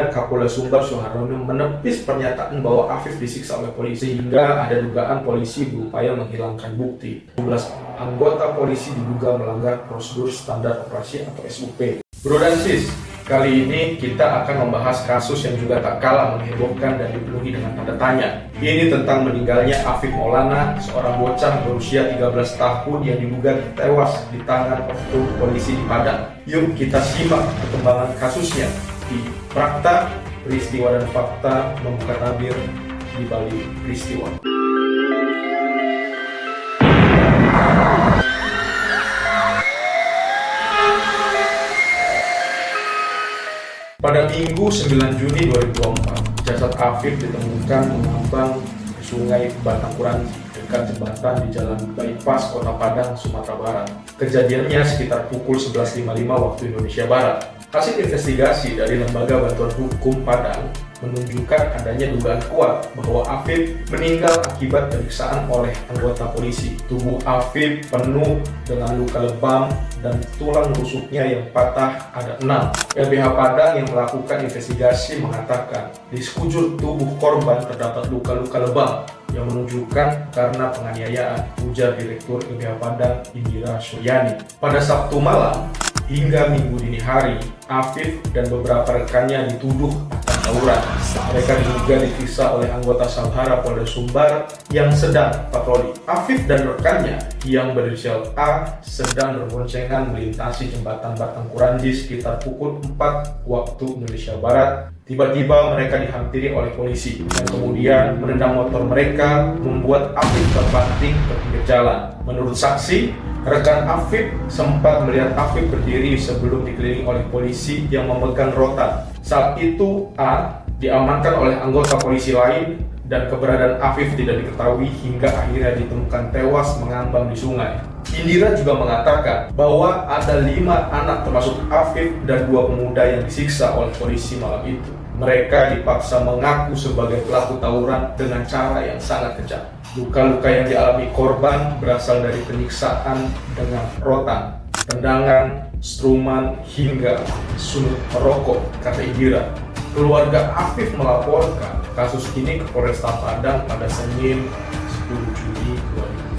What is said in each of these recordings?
Kemudian Kapolda Sumbar Suharyono menepis pernyataan bahwa Afif disiksa oleh polisi hingga ada dugaan polisi berupaya menghilangkan bukti. 12 anggota polisi diduga melanggar prosedur standar operasi atau SOP. Bro dan sis, kali ini kita akan membahas kasus yang juga tak kalah menghebohkan dan dipenuhi dengan tanda tanya. Ini tentang meninggalnya Afif Maulana, seorang bocah berusia 13 tahun yang diduga tewas di tangan oknum polisi di Padang. Yuk kita simak perkembangan kasusnya di Prakta Peristiwa dan Fakta Membuka Tabir di balik peristiwa. Pada Minggu 9 Juni 2024, jasad Afif ditemukan mengambang di Sungai Batangkuranji dekat jembatan di Jalan Bypass Kota Padang, Sumatera Barat. Kejadiannya sekitar pukul 11.55 waktu Indonesia Barat. Hasil investigasi dari Lembaga Bantuan Hukum Padang menunjukkan adanya dugaan kuat bahwa Afif meninggal akibat penyiksaan oleh anggota polisi. Tubuh Afif penuh dengan luka lebam dan tulang rusuknya yang patah ada 6. LBH Padang yang melakukan investigasi mengatakan di sekujur tubuh korban terdapat luka-luka lebam yang menunjukkan karena penganiayaan, ujar Direktur LBH Padang Indira Suryani. Pada Sabtu malam hingga Minggu dini hari, Afif dan beberapa rekannya dituduh akan tawuran. Mereka diduga disiksa oleh anggota Sabhara Polda Sumbar yang sedang patroli. Afif dan rekannya yang berinisial A sedang berboncengan melintasi jembatan Batangkuranji sekitar pukul 4 waktu Indonesia Barat. Tiba-tiba mereka dihampiri oleh polisi dan kemudian menendang motor mereka, membuat Afif terbanting ke pinggir jalan. Menurut saksi, rekan Afif sempat melihat Afif berdiri sebelum dikelilingi oleh polisi yang memegang rotan. Saat itu A diamankan oleh anggota polisi lain dan keberadaan Afif tidak diketahui hingga akhirnya ditemukan tewas mengambang di sungai. Indira juga mengatakan bahwa ada 5 anak termasuk Afif dan 2 pemuda yang disiksa oleh polisi malam itu. Mereka dipaksa mengaku sebagai pelaku tawuran dengan cara yang sangat kejam. Luka-luka yang dialami korban berasal dari penyiksaan dengan rotan, tendangan, struman, hingga sunut rokok, kata Indira. Keluarga Afif melaporkan kasus ini ke Polresta Padang pada Senin 10 Juni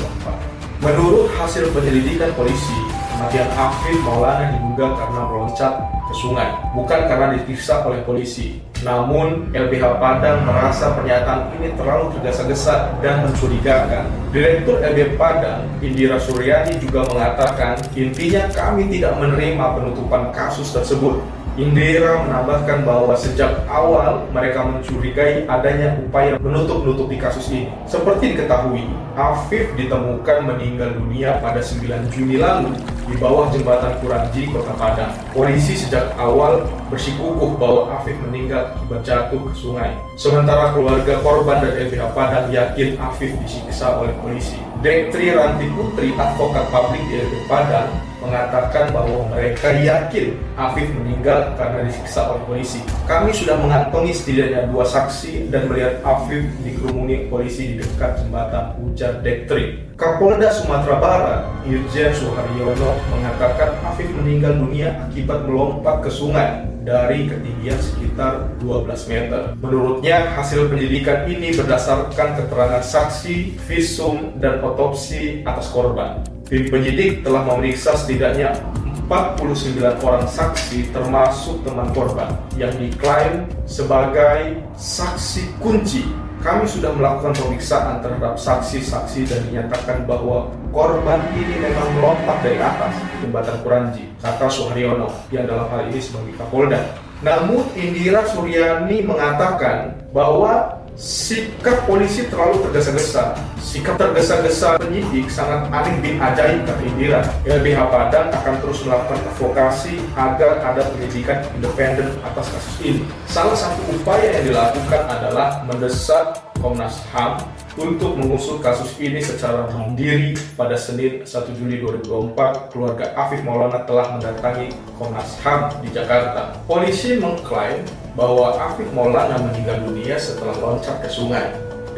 2024. Menurut hasil penyelidikan polisi, kematian Afif Maulana diduga karena meloncat ke sungai, bukan karena disiksa oleh polisi. Namun, LBH Padang merasa pernyataan ini terlalu tergesa-gesa dan mencurigakan. Direktur LBH Padang, Indira Suryani juga mengatakan, intinya kami tidak menerima penutupan kasus tersebut. Indira menambahkan bahwa sejak awal mereka mencurigai adanya upaya menutup-nutupi kasus ini. Seperti diketahui, Afif ditemukan meninggal dunia pada 9 Juni lalu di bawah jembatan Kuranji, Kota Padang. Polisi sejak awal bersikukuh bahwa Afif meninggal akibat jatuh ke sungai. Sementara keluarga korban dan LBH Padang yakin Afif disiksa oleh polisi. Dektri Ranti Putri, advokat publik di LBH Padang, mengatakan bahwa mereka yakin Afif meninggal karena disiksa oleh polisi. Kami sudah mengantongi setidaknya 2 saksi dan melihat Afif dikerumuni polisi di dekat jembatan, ujar Dektri. Kapolda Sumatera Barat, Irjen Suharyono, mengatakan Afif meninggal dunia akibat melompat ke sungai dari ketinggian sekitar 12 meter. Menurutnya, hasil penyelidikan ini berdasarkan keterangan saksi, visum, dan otopsi atas korban. Tim penyidik telah memeriksa setidaknya 49 orang saksi termasuk teman korban yang diklaim sebagai saksi kunci. Kami sudah melakukan pemeriksaan terhadap saksi-saksi dan dinyatakan bahwa korban ini memang melompat dari atas jembatan Kuranji, kata Suharyono yang dalam hal ini sebagai Kapolda. Namun Indira Suryani mengatakan bahwa sikap polisi terlalu tergesa-gesa. Sikap tergesa-gesa penyidik sangat aneh bin ajaib, kata Indira. LBH Padang akan terus melakukan advokasi agar ada penyidikan independen atas kasus ini. Salah satu upaya yang dilakukan adalah mendesak Komnas HAM untuk mengusut kasus ini secara mandiri. Pada Senin 1 Juli 2024, keluarga Afif Maulana telah mendatangi Komnas HAM di Jakarta. Polisi mengklaim bahwa Afif Maulana meninggal dunia setelah loncat ke sungai.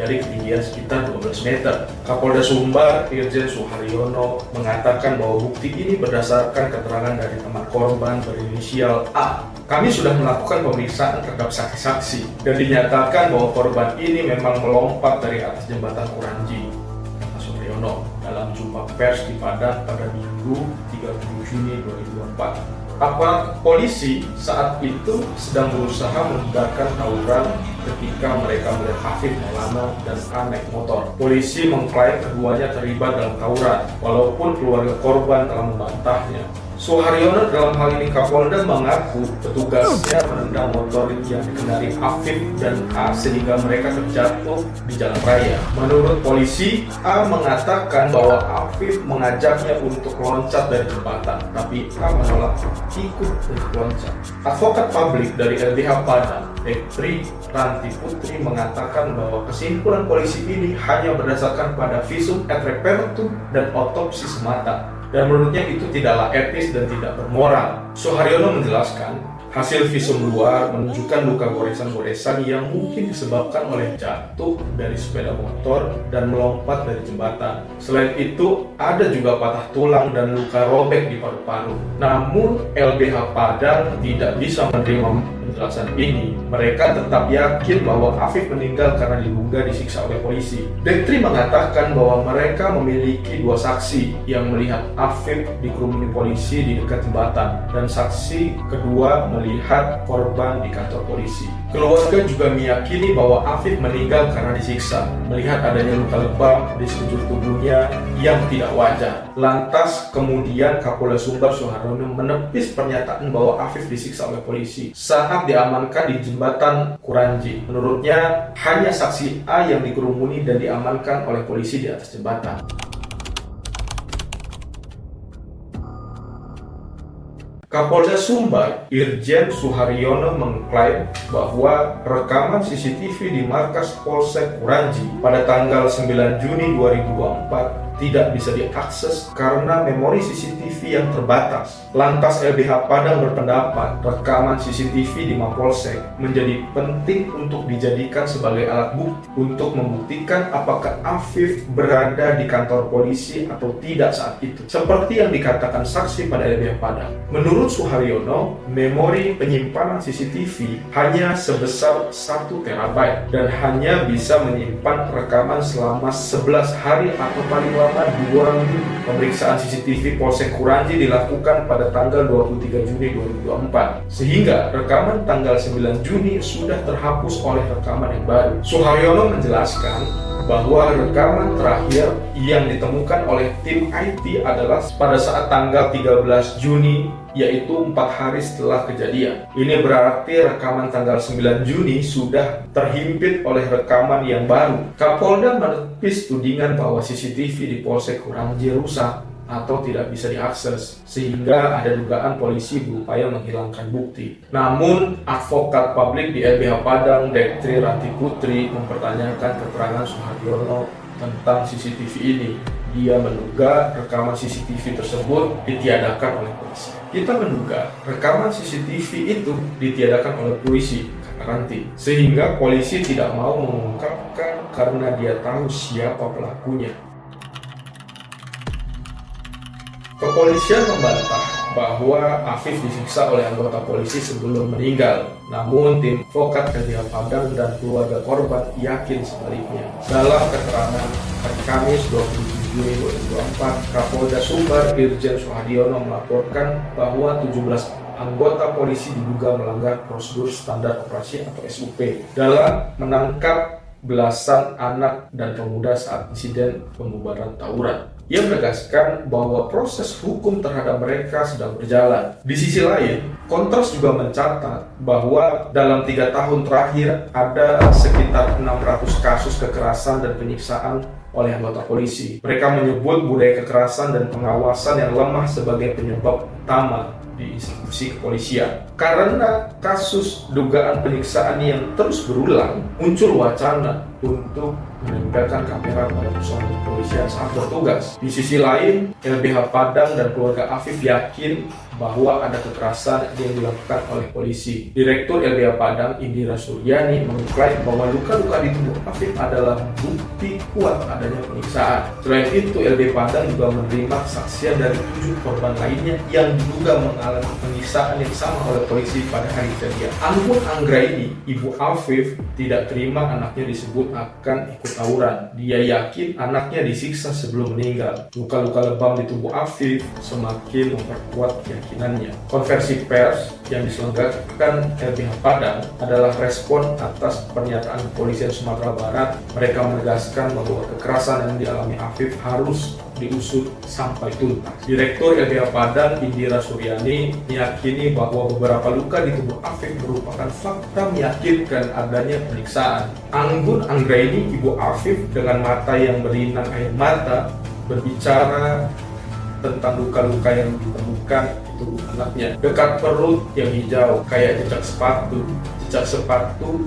dari ketinggian sekitar 12 meter. Kapolda Sumbar, Irjen Suharyono, mengatakan bahwa bukti ini berdasarkan keterangan dari teman korban berinisial A. Kami sudah melakukan pemeriksaan terhadap saksi-saksi dan dinyatakan bahwa korban ini memang melompat dari atas jembatan Kuranji, kata Suharyono dalam jumpa pers di Padang pada Minggu 30 Juni 2024. Aparat polisi saat itu sedang berusaha membubarkan tawuran ketika mereka melihat Afif Maulana dan A naik motor. Polisi mengklaim keduanya terlibat dalam tawuran, walaupun keluarga korban telah membantahnya. Suharyono dalam hal ini Kapolda mengaku petugasnya menendang motor yang dikendarai Afif dan A sehingga mereka terjatuh di jalan raya. Menurut polisi, A mengatakan bahwa Afif mengajaknya untuk loncat dari jembatan, tapi A menolak ikut untuk loncat. Advokat publik dari LBH Padang, Dektri Ranti Putri, mengatakan bahwa kesimpulan polisi ini hanya berdasarkan pada visum et repertum dan otopsi semata, dan menurutnya itu tidaklah etis dan tidak bermoral. Suharyono menjelaskan, hasil visum luar menunjukkan luka goresan-goresan yang mungkin disebabkan oleh jatuh dari sepeda motor dan melompat dari jembatan. Selain itu, ada juga patah tulang dan luka robek di paru-paru. Namun, LBH Padang tidak bisa menerima penjelasan ini. Mereka tetap yakin bahwa Afif meninggal karena diduga disiksa oleh polisi. Dektri mengatakan bahwa mereka memiliki dua saksi yang melihat Afif dikerumuni polisi di dekat jembatan, dan saksi kedua melihat korban di kantor polisi. Keluarga juga meyakini bahwa Afif meninggal karena disiksa, melihat adanya luka lebam di sekujur tubuhnya yang tidak wajar. Lantas kemudian Kapolda Sumbar Suharyono menepis pernyataan bahwa Afif disiksa oleh polisi saat diamankan di jembatan Kuranji. Menurutnya hanya saksi A yang dikerumuni dan diamankan oleh polisi di atas jembatan. Kapolda Sumbar, Irjen Suharyono, mengklaim bahwa rekaman CCTV di markas Polsek Kuranji pada tanggal 9 Juni 2024 tidak bisa diakses karena memori CCTV yang terbatas. Lantas LBH Padang berpendapat rekaman CCTV di Mapolsek menjadi penting untuk dijadikan sebagai alat bukti untuk membuktikan apakah Afif berada di kantor polisi atau tidak saat itu, seperti yang dikatakan saksi pada LBH Padang. Menurut Suharyono, memori penyimpanan CCTV hanya sebesar 1 terabyte dan hanya bisa menyimpan rekaman selama 11 hari atau paling lama 2 minggu. Pemeriksaan CCTV Polsek Kuranji dilakukan pada tanggal 23 Juni 2024, sehingga rekaman tanggal 9 Juni sudah terhapus oleh rekaman yang baru. Suharyono menjelaskan bahwa rekaman terakhir yang ditemukan oleh tim IT adalah pada saat tanggal 13 Juni, yaitu 4 hari setelah kejadian. Ini berarti rekaman tanggal 9 Juni sudah terhimpit oleh rekaman yang baru. Kapolda menepis tudingan bahwa CCTV di Polsek Kuranji rusak atau tidak bisa diakses, sehingga ada dugaan polisi berupaya menghilangkan bukti. Namun, advokat publik di LBH Padang, Dektri Ranti Putri, mempertanyakan keterangan Suharyono tentang CCTV ini. Dia menduga rekaman CCTV tersebut ditiadakan oleh polisi. Kita menduga rekaman CCTV itu ditiadakan oleh polisi, kata Ranti, sehingga polisi tidak mau mengungkapkan karena dia tahu siapa pelakunya. Kepolisian membantah bahwa Afif disiksa oleh anggota polisi sebelum meninggal. Namun tim advokat LBH Padang dan keluarga korban yakin sebaliknya. Dalam keterangan hari Kamis 27 Juni 2024, Kapolda Sumbar Irjen Suharyono melaporkan bahwa 17 anggota polisi diduga melanggar prosedur standar operasi atau SOP dalam menangkap belasan anak dan pemuda saat insiden pembubaran tawuran. Ia menegaskan bahwa proses hukum terhadap mereka sedang berjalan. Di sisi lain, Kontras juga mencatat bahwa dalam 3 tahun terakhir ada sekitar 600 kasus kekerasan dan penyiksaan oleh anggota polisi. Mereka menyebut budaya kekerasan dan pengawasan yang lemah sebagai penyebab utama di institusi kepolisian. Karena kasus dugaan penyiksaan yang terus berulang, muncul wacana untuk menempelkan kamera pada personel kepolisian saat bertugas. Di sisi lain, LBH Padang dan keluarga Afif yakin bahwa ada kekerasan yang dilakukan oleh polisi. Direktur LBH Padang, Indira Suryani, mengklaim bahwa luka-luka di tubuh Afif adalah bukti kuat adanya penyiksaan. Selain itu, LBH Padang juga menerima kesaksian dari 7 korban lainnya yang diduga mengalami penyiksaan yang sama oleh polisi pada hari kejadian. Anggun Anggraini, ibu Afif, tidak terima anaknya disebut akan ikut tawuran. Dia yakin anaknya disiksa sebelum meninggal. Luka-luka lebam di tubuh Afif semakin memperkuat keyakinannya. Konversi pers yang diselenggarakan LBH Padang adalah respon atas pernyataan kepolisian Sumatera Barat. Mereka menegaskan bahwa kekerasan yang dialami Afif harus diusut sampai tuntas. Direktur LBH Padang, Indira Suryani, meyakini bahwa beberapa luka di tubuh Afif merupakan fakta meyakinkan adanya penyiksaan. Anggun Anggraini, ibu Afif, dengan mata yang berlinang air mata, berbicara tentang luka-luka yang ditemukan di tubuh anaknya. Dekat perut yang hijau, kayak jejak sepatu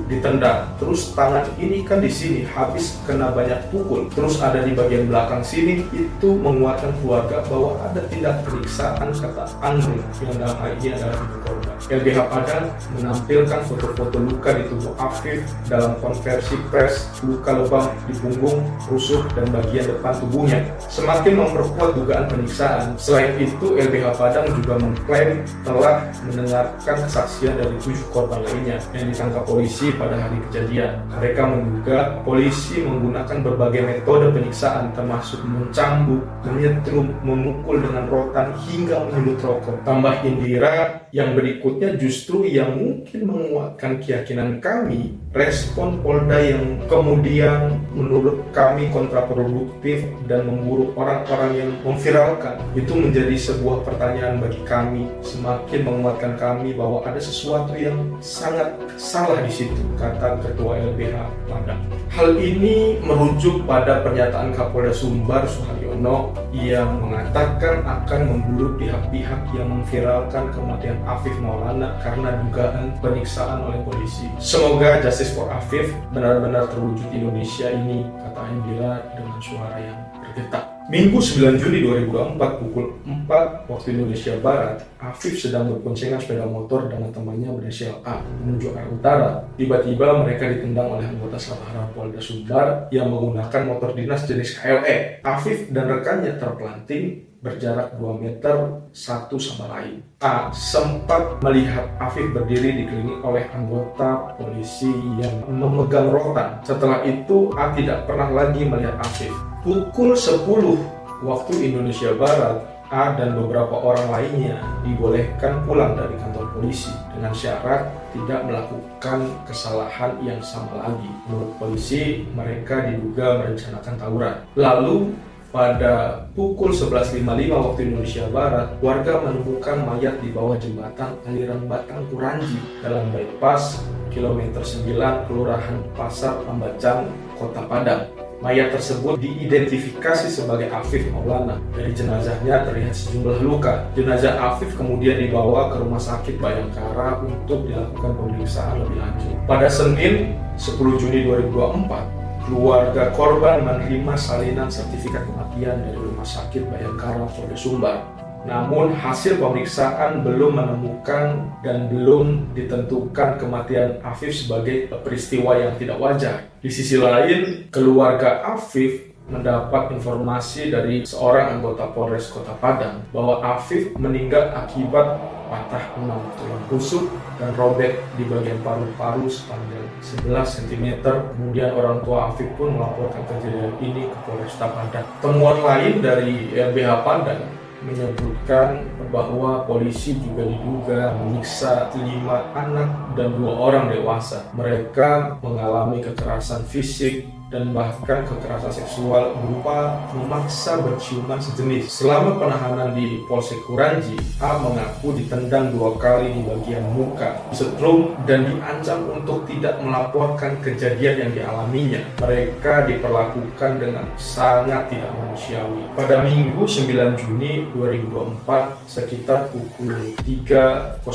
ditendang. Terus tangan ini kan di sini habis kena banyak pukul. Terus ada di bagian belakang sini. Itu menguatkan keluarga bahwa ada tindak penyiksaan, kata Anggun, yang dalam hal ini adalah ibu korban. LBH Padang menampilkan foto-foto luka di tubuh Afif dalam konversi pers. Luka lebam di punggung, rusuk, dan bagian depan tubuhnya semakin memperkuat dugaan penyiksaan. Selain itu, LBH Padang juga mengklaim telah mendengarkan kesaksian dari 7 korban lainnya yang ditangkap polisi pada hari kejadian. Mereka menduga polisi menggunakan berbagai metode penyiksaan termasuk mencambuk, menyetrum, memukul dengan rotan hingga menyulut rokok. Tambah Indira, yang berikutnya justru yang mungkin menguatkan keyakinan kami, respon Polda yang kemudian menurut kami kontraproduktif dan memburuk orang-orang yang memviralkan. Itu menjadi sebuah pertanyaan bagi kami, semakin menguatkan kami bahwa ada sesuatu yang sangat salah di situ, kata Ketua LBH Padang. Hal ini merujuk pada pernyataan Kapolda Sumbar Suharyono yang mengatakan akan memburu pihak-pihak yang memviralkan kematian Afif Maulana karena dugaan penyiksaan oleh polisi. Semoga justice for Afif benar-benar terwujud di Indonesia ini, kata Indira dengan suara yang bergetar. Minggu 9 Juli 2024 pukul 4 waktu Indonesia Barat, Afif sedang berboncengan sepeda motor dengan temannya berinisial A menuju arah utara. Tiba-tiba mereka ditendang oleh anggota Sabara Polda Sumbar yang menggunakan motor dinas jenis KLE. Afif dan rekannya terpelanting berjarak 2 meter satu sama lain. A sempat melihat Afif berdiri dikelilingi oleh anggota polisi yang memegang rotan. Setelah itu, A tidak pernah lagi melihat Afif. Pukul 10 waktu Indonesia Barat, A dan beberapa orang lainnya dibolehkan pulang dari kantor polisi dengan syarat tidak melakukan kesalahan yang sama lagi. Menurut polisi, mereka diduga merencanakan tawuran. Lalu pada pukul 11.55 waktu Indonesia Barat, warga menemukan mayat di bawah jembatan aliran Batang Kuranji dalam bypass kilometer 9 Kelurahan Pasar Pambacang, Kota Padang. Mayat tersebut diidentifikasi sebagai Afif Maulana. Dari jenazahnya terlihat sejumlah luka. Jenazah Afif kemudian dibawa ke Rumah Sakit Bayangkara untuk dilakukan pemeriksaan lebih lanjut. Pada Senin 10 Juni 2024, keluarga korban menerima salinan sertifikat kematian dari Rumah Sakit Bayangkara Polda Sumbar. Namun hasil pemeriksaan belum menemukan dan belum ditentukan kematian Afif sebagai peristiwa yang tidak wajar. Di sisi lain, keluarga Afif mendapat informasi dari seorang anggota Polres Kota Padang bahwa Afif meninggal akibat patah 6 tulang rusuk dan robek di bagian paru-paru sepanjang 11 cm. Kemudian orang tua Afif pun melaporkan kejadian ini ke Polresta Padang. Temuan lain dari LBH Padang menyebutkan bahwa polisi juga diduga menyiksa 5 anak dan 2 orang dewasa. Mereka mengalami kekerasan fisik dan bahkan kekerasan seksual berupa memaksa berciuman sejenis. Selama penahanan di Polsek Kuranji, A mengaku ditendang 2 kali di bagian muka, setrum, dan diancam untuk tidak melaporkan kejadian yang dialaminya. Mereka diperlakukan dengan sangat tidak manusiawi. Pada Minggu 9 Juni 2024, sekitar pukul 3.00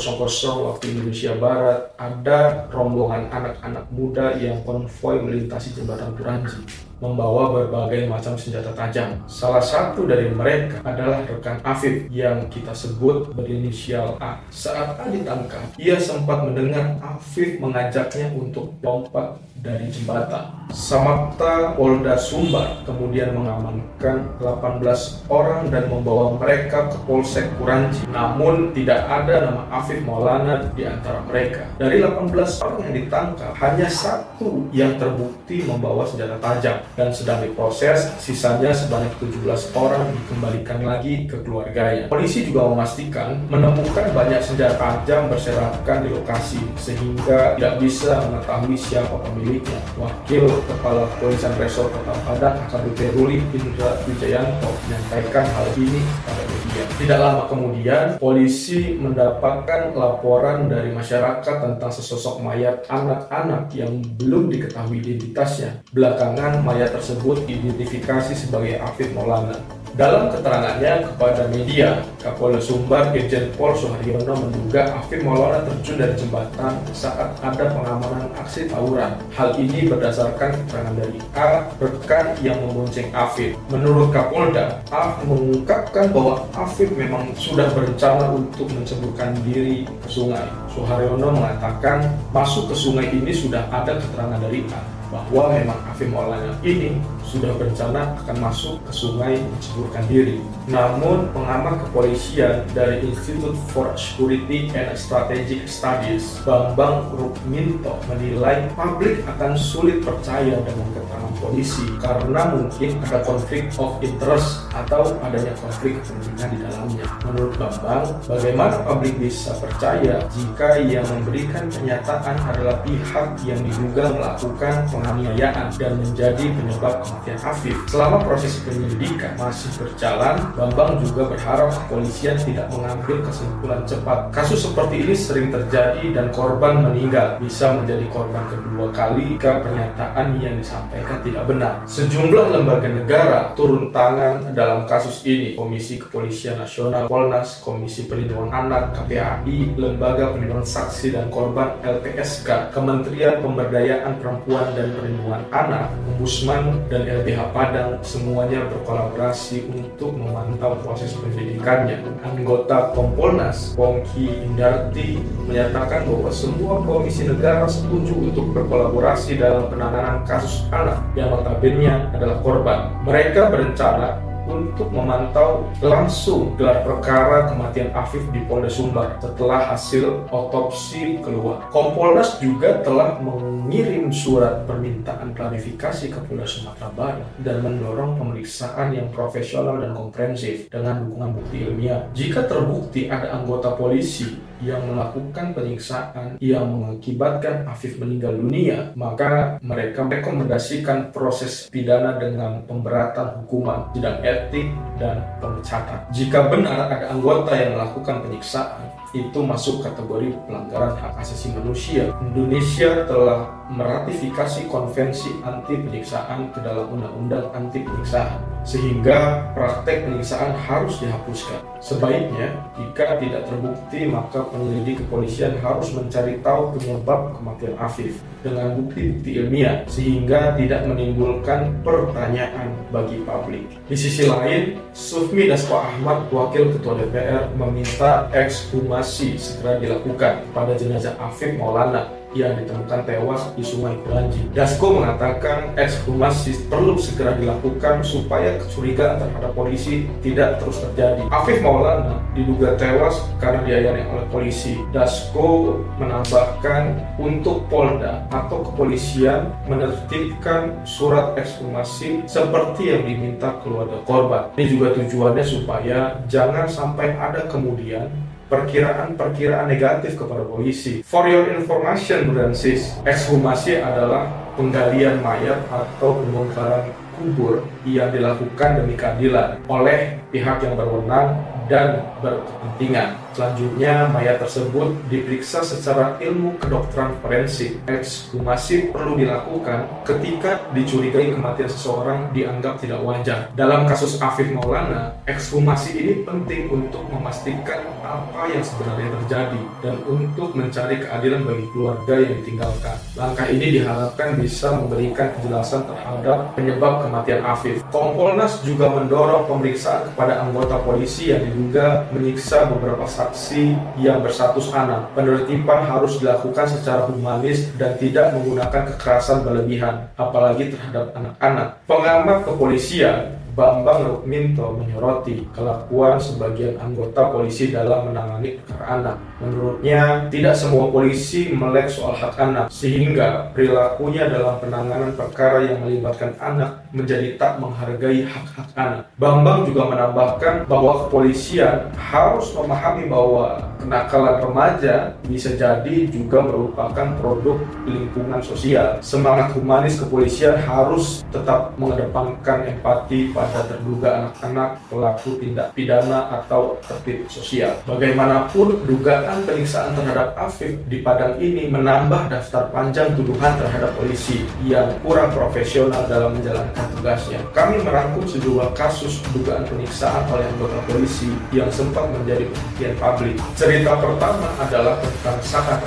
waktu Indonesia Barat, ada rombongan anak-anak muda yang konvoi melintasi jembatan Kuranji, membawa berbagai macam senjata tajam. Salah satu dari mereka adalah rekan Afif yang kita sebut berinisial A. Saat A ditangkap, ia sempat mendengar Afif mengajaknya untuk lompat dari jembatan. Samapta Polda Sumbar kemudian mengamankan 18 orang dan membawa mereka ke Polsek Kuranji. Namun tidak ada nama Afif Maulana di antara mereka. Dari 18 orang yang ditangkap, hanya 1 yang terbukti membawa senjata tajam dan sedang diproses. Sisanya sebanyak 17 orang dikembalikan lagi ke keluarganya. Polisi juga memastikan menemukan banyak senjata tajam berserakan di lokasi sehingga tidak bisa mengetahui siapa pemiliknya. Wakil Kepala Kepolisian Resor Kota Padang AKBP Ruli Indra Wijayanto menyampaikan hal ini pada media. Tidak lama kemudian, polisi mendapatkan laporan dari masyarakat tentang sesosok mayat anak-anak yang belum diketahui identitasnya. Belakangan, mayat tersebut diidentifikasi sebagai Afif Maulana. Dalam keterangannya kepada media, Kapolda Sumbar Irjen Pol Suharyono menduga Afif Maulana terjun dari jembatan saat ada pengamanan aksi tawuran. Hal ini berdasarkan keterangan dari A, rekan yang membonceng Afif. Menurut Kapolda, A mengungkapkan bahwa Afif memang sudah berencana untuk menceburkan diri ke sungai. Suharyono mengatakan masuk ke sungai ini sudah ada keterangan dari A bahwa memang Afif Maulana ini sudah berencana akan masuk ke sungai menceburkan diri. Namun, pengamat kepolisian dari Institute for Security and Strategic Studies, Bambang Rukminto, menilai publik akan sulit percaya dengan keterangan polisi karena mungkin ada konflik of interest atau adanya konflik kepentingan di dalamnya. Menurut Bambang, bagaimana publik bisa percaya jika yang memberikan pernyataan adalah pihak yang diduga melakukan penganiayaan dan menjadi penyebab kematian Afif. Selama proses penyelidikan masih berjalan, Bambang juga berharap kepolisian tidak mengambil kesimpulan cepat. Kasus seperti ini sering terjadi dan korban meninggal bisa menjadi korban kedua kali jika pernyataan yang disampaikan tidak benar. Sejumlah lembaga negara turun tangan dalam kasus ini. Komisi Kepolisian Nasional, Polnas, Komisi Perlindungan Anak, KPAI, Lembaga Perlindungan Saksi dan Korban LPSK, Kementerian Pemberdayaan Perempuan dan Perlindungan Anak, Ombudsman, dan LBH Padang semuanya berkolaborasi untuk memantau proses penyelidikannya. Anggota Kompolnas, Pongki Indarti, menyatakan bahwa semua komisi negara setuju untuk berkolaborasi dalam penanganan kasus anak yang notabene adalah korban. Mereka berencana untuk memantau langsung gelar perkara kematian Afif di Polda Sumbar setelah hasil otopsi keluar. Kompolnas juga telah mengirim surat permintaan klarifikasi ke Polda Sumatera Barat dan mendorong pemeriksaan yang profesional dan komprehensif dengan dukungan bukti ilmiah. Jika terbukti ada anggota polisi yang melakukan penyiksaan yang mengakibatkan Afif meninggal dunia, maka mereka merekomendasikan proses pidana dengan pemberatan hukuman, sidang etik, dan pemecatan. Jika benar ada anggota yang melakukan penyiksaan, itu masuk kategori pelanggaran hak asasi manusia. Indonesia telah meratifikasi konvensi anti penyiksaan ke dalam undang-undang anti penyiksaan, sehingga praktek penyiksaan harus dihapuskan. Sebaiknya, jika tidak terbukti, maka penyelidik kepolisian harus mencari tahu penyebab kematian Afif dengan bukti-bukti ilmiah, sehingga tidak menimbulkan pertanyaan bagi publik. Di sisi lain, Sufmi Dasko Ahmad, Wakil Ketua DPR, meminta ekshumasi segera dilakukan pada jenazah Afif Maulana yang ditemukan tewas di Sungai Kuranji. Dasko mengatakan ekshumasi perlu segera dilakukan supaya kecurigaan terhadap polisi tidak terus terjadi. Afif Maulana diduga tewas karena dianiaya oleh polisi. Dasko menambahkan untuk Polda atau kepolisian menertibkan surat ekshumasi seperti yang diminta keluarga korban. Ini juga tujuannya supaya jangan sampai ada kemudian perkiraan-perkiraan negatif kepada polisi. For your information, Bro dan Sis, ekshumasi adalah penggalian mayat atau pembongkaran kubur yang dilakukan demi keadilan oleh pihak yang berwenang dan berkepentingan. Selanjutnya, mayat tersebut diperiksa secara ilmu kedokteran forensik. Ekshumasi perlu dilakukan ketika dicurigai kematian seseorang dianggap tidak wajar. Dalam kasus Afif Maulana, ekshumasi ini penting untuk memastikan apa yang sebenarnya terjadi dan untuk mencari keadilan bagi keluarga yang ditinggalkan. Langkah ini diharapkan bisa memberikan kejelasan terhadap penyebab kematian Afif. Kompolnas juga mendorong pemeriksaan kepada anggota polisi yang diduga menyiksa beberapa saksi yang berstatus anak. Penertiban harus dilakukan secara humanis dan tidak menggunakan kekerasan berlebihan, apalagi terhadap anak-anak. Pengamat kepolisian Bambang Rukminto menyoroti kelakuan sebagian anggota polisi dalam menangani perkara anak. Menurutnya, tidak semua polisi melek soal hak anak, sehingga perilakunya dalam penanganan perkara yang melibatkan anak menjadi tak menghargai hak-hak anak. Bambang juga menambahkan bahwa kepolisian harus memahami bahwa kenakalan remaja bisa jadi juga merupakan produk lingkungan sosial. Semangat humanis kepolisian harus tetap mengedepankan empati pada terduga anak-anak pelaku tindak pidana atau tertib sosial. Bagaimanapun, dugaan penyiksaan terhadap Afif di Padang ini menambah daftar panjang tuduhan terhadap polisi yang kurang profesional dalam menjalankan tugasnya. Kami merangkum sejumlah kasus dugaan penyiksaan oleh anggota polisi yang sempat menjadi perhatian publik. Cerita pertama adalah tentang Saka.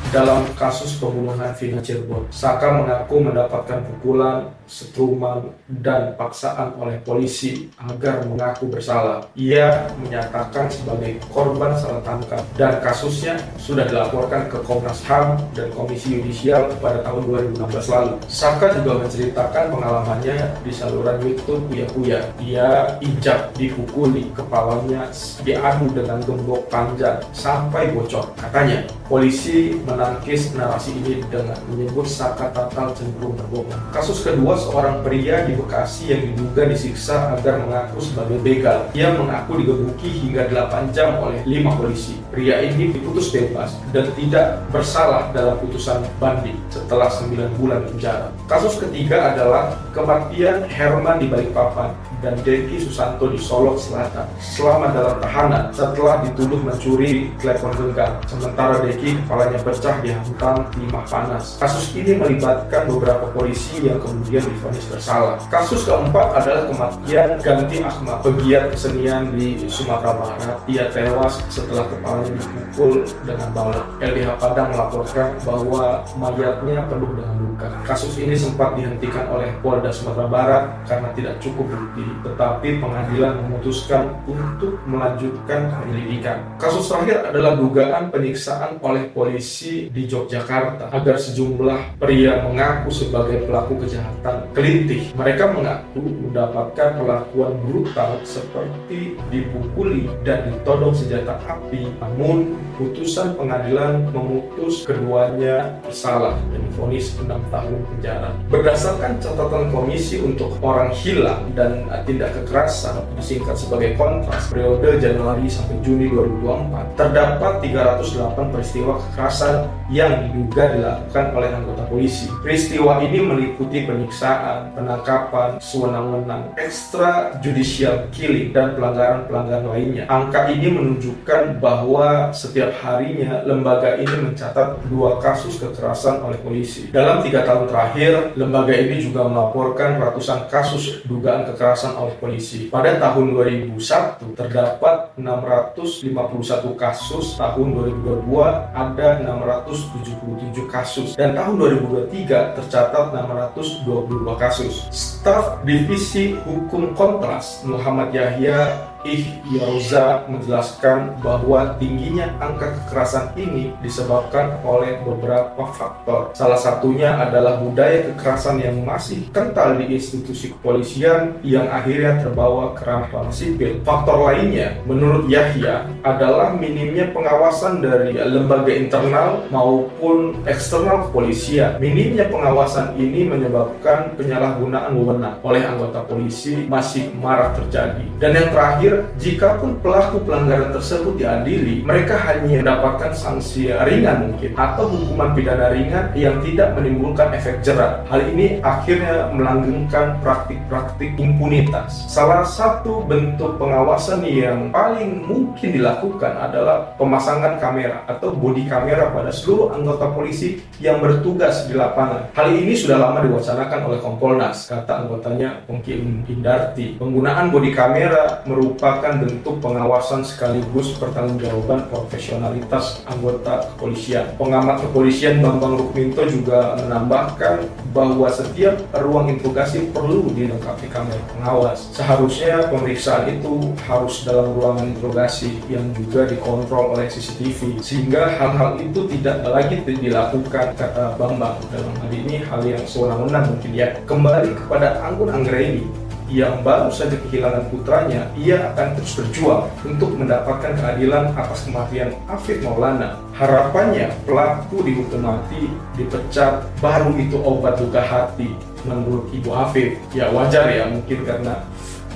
Dalam kasus pembunuhan Vina Cirebon, Saka mengaku mendapatkan pukulan, setruman, dan paksaan oleh polisi agar mengaku bersalah. Ia menyatakan sebagai korban salah tangkap dan kasusnya sudah dilaporkan ke Komnas HAM dan Komisi Yudisial pada tahun 2016 lalu. Saka juga menceritakan pengalamannya di saluran YouTube Kuya. Ia injak, dipukuli, kepalanya diadu dengan gembok panjang sampai bocor. Katanya, polisi menangkis narasi ini dengan menyebut Saka Tatal cenderung berbohong. Kasus kedua, seorang pria di Bekasi yang diduga disiksa agar mengaku sebagai begal. Ia mengaku digebuki hingga 8 jam oleh 5 polisi. Pria ini diputus bebas dan tidak bersalah dalam putusan banding setelah 9 bulan penjara. Kasus ketiga adalah kematian Herman di Balikpapan dan Deki Susanto di Solok Selatan selama dalam tahanan setelah dituduh mencuri telepon genggam, sementara Deki kepalanya pecah dihantam timah panas. Kasus ini melibatkan beberapa polisi yang kemudian divonis bersalah. Kasus keempat adalah kematian Ganti Ahmad, pegiat kesenian di Sumatera Barat. Ia tewas setelah kepalanya dipukul dengan balok. LBH Padang melaporkan bahwa mayatnya penuh dengan luka. Kasus ini sempat dihentikan oleh Polda Sumatera Barat karena tidak cukup bukti, tetapi pengadilan memutuskan untuk melanjutkan penyelidikan. Kasus terakhir adalah dugaan penyiksaan oleh polisi di Yogyakarta agar sejumlah pria mengaku sebagai pelaku kejahatan kelitih. Mereka mengaku mendapatkan perlakuan brutal seperti dipukuli dan ditodong senjata api. Namun, putusan pengadilan memutus keduanya bersalah dan divonis 6 tahun penjara. Berdasarkan catatan Komisi untuk Orang Hilang dan Tindak Kekerasan, disingkat sebagai Kontras, periode Januari sampai Juni 2024, terdapat 308 peristiwa kekerasan yang diduga dilakukan oleh anggota polisi. Peristiwa ini meliputi penyiksaan, penangkapan, sewenang-wenang, extrajudicial killing, dan pelanggaran-pelanggaran lainnya. Angka ini menunjukkan bahwa setiap harinya lembaga ini mencatat 2 kasus kekerasan oleh polisi. Dalam 3 tahun terakhir, lembaga ini juga melaporkan ratusan kasus dugaan kekerasan oleh polisi. Pada tahun 2001 terdapat 651 kasus, tahun 2022 ada 677 kasus, dan tahun 2023 tercatat 622 kasus. Staf Divisi Hukum Kontras Muhammad Yahya Ihyauza menjelaskan bahwa tingginya angka kekerasan ini disebabkan oleh beberapa faktor. Salah satunya adalah budaya kekerasan yang masih kental di institusi kepolisian yang akhirnya terbawa ke ranah sipil. Faktor lainnya, menurut Yahya, adalah minimnya pengawasan dari lembaga internal maupun eksternal kepolisian. Minimnya pengawasan ini menyebabkan penyalahgunaan wewenang wewenang oleh anggota polisi masih marak terjadi. Dan yang terakhir, jikapun pelaku pelanggaran tersebut diadili, mereka hanya mendapatkan sanksi ringan mungkin atau hukuman pidana ringan yang tidak menimbulkan efek jerat. Hal ini akhirnya melanggengkan praktik-praktik impunitas. Salah satu bentuk pengawasan yang paling mungkin dilakukan adalah pemasangan kamera atau body kamera pada seluruh anggota polisi yang bertugas di lapangan. Hal ini sudah lama diwacanakan oleh Kompolnas, kata anggotanya Pungki Indarti. Penggunaan body kamera merupakan bentuk pengawasan sekaligus pertanggungjawaban profesionalitas anggota kepolisian. Pengamat kepolisian Bambang Rukminto juga menambahkan bahwa setiap ruang interogasi perlu dilengkapi kamera pengawas. Seharusnya pemeriksaan itu harus dalam ruangan interogasi yang juga dikontrol oleh CCTV, sehingga hal-hal itu tidak lagi dilakukan, kata Bambang. Dalam hal ini hal yang sewenang-wenang mungkin ya. Kembali kepada Anggun Anggraini yang baru saja kehilangan putranya, ia akan terus berjuang untuk mendapatkan keadilan atas kematian Afif Maulana. Harapannya pelaku dihukum mati, dipecat, baru itu obat luka hati menurut Ibu Afif. Ya wajar ya, mungkin karena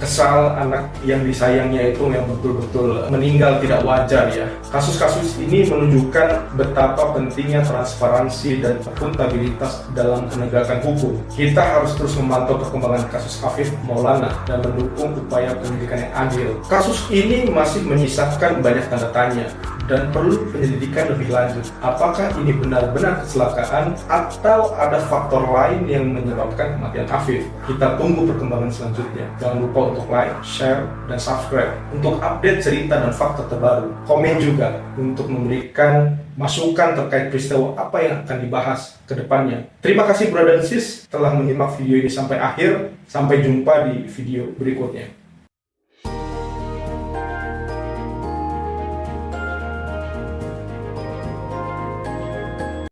kesal anak yang disayangnya itu yang betul-betul meninggal tidak wajar ya. Kasus-kasus ini menunjukkan betapa pentingnya transparansi dan akuntabilitas dalam penegakan hukum. Kita harus terus memantau perkembangan kasus Afif Maulana dan mendukung upaya penyidikan yang adil. Kasus ini masih menyisakan banyak tanda tanya dan perlu penyelidikan lebih lanjut. Apakah ini benar-benar kecelakaan atau ada faktor lain yang menyebabkan kematian Afif? Kita tunggu perkembangan selanjutnya. Jangan lupa untuk like, share, dan subscribe untuk update cerita dan fakta terbaru. Komen juga untuk memberikan masukan terkait peristiwa apa yang akan dibahas ke depannya. Terima kasih Bro dan Sis telah menyimak video ini sampai akhir. Sampai jumpa di video berikutnya.